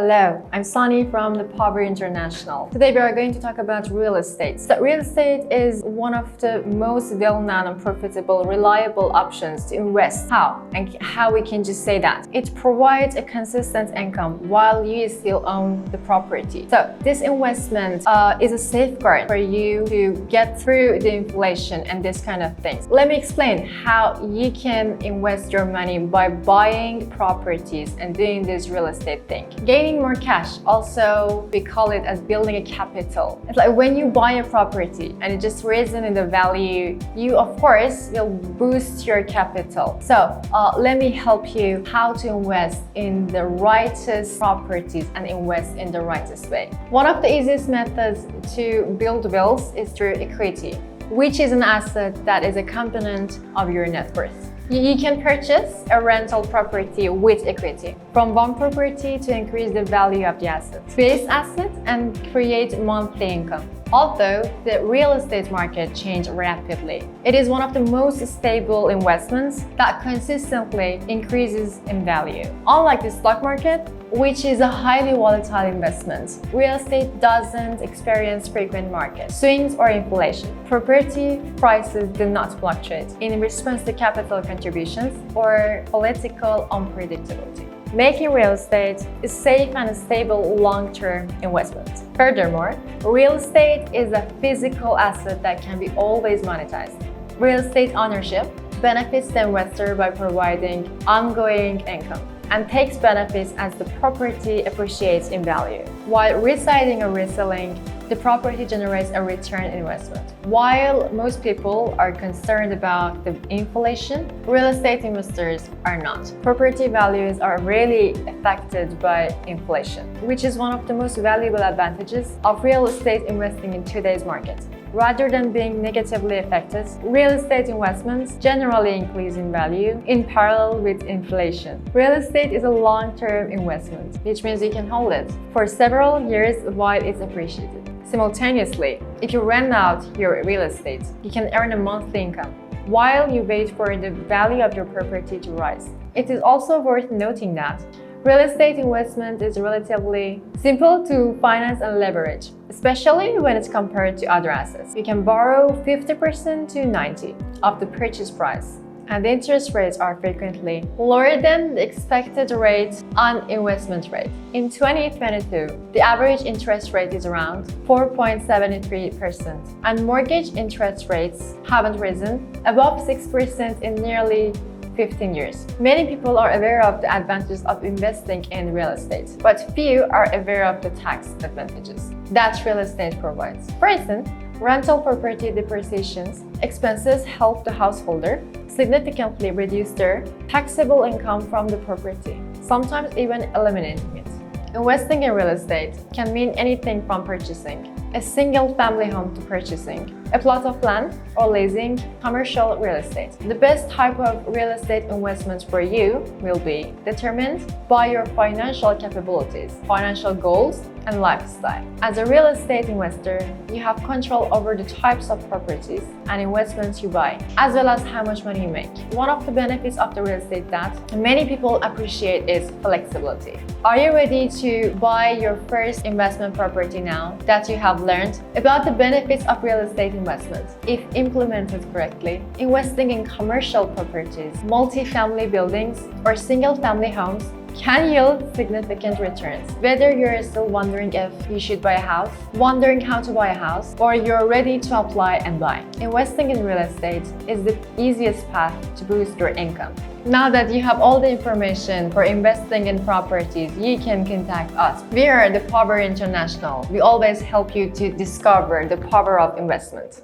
Hello, I'm Sunny from the Power International. Today we are going to talk about real estate. So real estate is one of the most well-known and profitable, reliable options to invest. How? And how we can just say that? It provides a consistent income while you still own the property. So this investment is a safeguard for you to get through the inflation and this kind of things. Let me explain how you can invest your money by buying properties and doing this real estate thing. Gaining more cash, also we call it as building a capital. It's like when you buy a property and it just risen in the value, you of course will boost your capital. So let me help you how to invest in the rightest properties and invest in the rightest way. One of the easiest methods to build wealth is through equity, which is an asset that is a component of your net worth. You can purchase a rental property with equity from one property to increase the value of the asset, base asset, and create monthly income. Although the real estate market changed rapidly, it is one of the most stable investments that consistently increases in value. Unlike the stock market, which is a highly volatile investment, real estate doesn't experience frequent market swings or inflation. Property prices do not fluctuate in response to capital contributions or political unpredictability, making real estate a safe and stable long-term investment. Furthermore, real estate is a physical asset that can be always monetized. Real estate ownership benefits the investor by providing ongoing income and takes benefits as the property appreciates in value. While residing or reselling, the property generates a return investment. While most people are concerned about the inflation, real estate investors are not. Property values are rarely affected by inflation, which is one of the most valuable advantages of real estate investing in today's market. Rather than being negatively affected, real estate investments generally increase in value in parallel with inflation. Real estate is a long-term investment, which means you can hold it for several years while it's appreciated. Simultaneously, if you rent out your real estate, you can earn a monthly income while you wait for the value of your property to rise. It is also worth noting that real estate investment is relatively simple to finance and leverage, especially when it's compared to other assets. You can borrow 50% to 90% of the purchase price, and the interest rates are frequently lower than the expected rate on investment rate. In 2022, the average interest rate is around 4.73%, and mortgage interest rates haven't risen above 6% in nearly 15 years. Many people are aware of the advantages of investing in real estate, but few are aware of the tax advantages that real estate provides. For instance, rental property depreciation expenses help the householder significantly reduce their taxable income from the property, sometimes even eliminating it. Investing in real estate can mean anything from purchasing a single-family home to purchasing a plot of land or leasing commercial real estate. The best type of real estate investment for you will be determined by your financial capabilities, financial goals, and lifestyle. As a real estate investor, you have control over the types of properties and investments you buy, as well as how much money you make. One of the benefits of the real estate that many people appreciate is flexibility. Are you ready to buy your first investment property now that you have learned about the benefits of real estate investment? If implemented correctly, investing in commercial properties, multi-family buildings, or single-family homes can yield significant returns. Whether you're still wondering if you should buy a house, wondering how to buy a house, or you're ready to apply and buy, investing in real estate is the easiest path to boost your income. Now that you have all the information for investing in properties, you can contact us. We are the Power International. We always help you to discover the power of investment.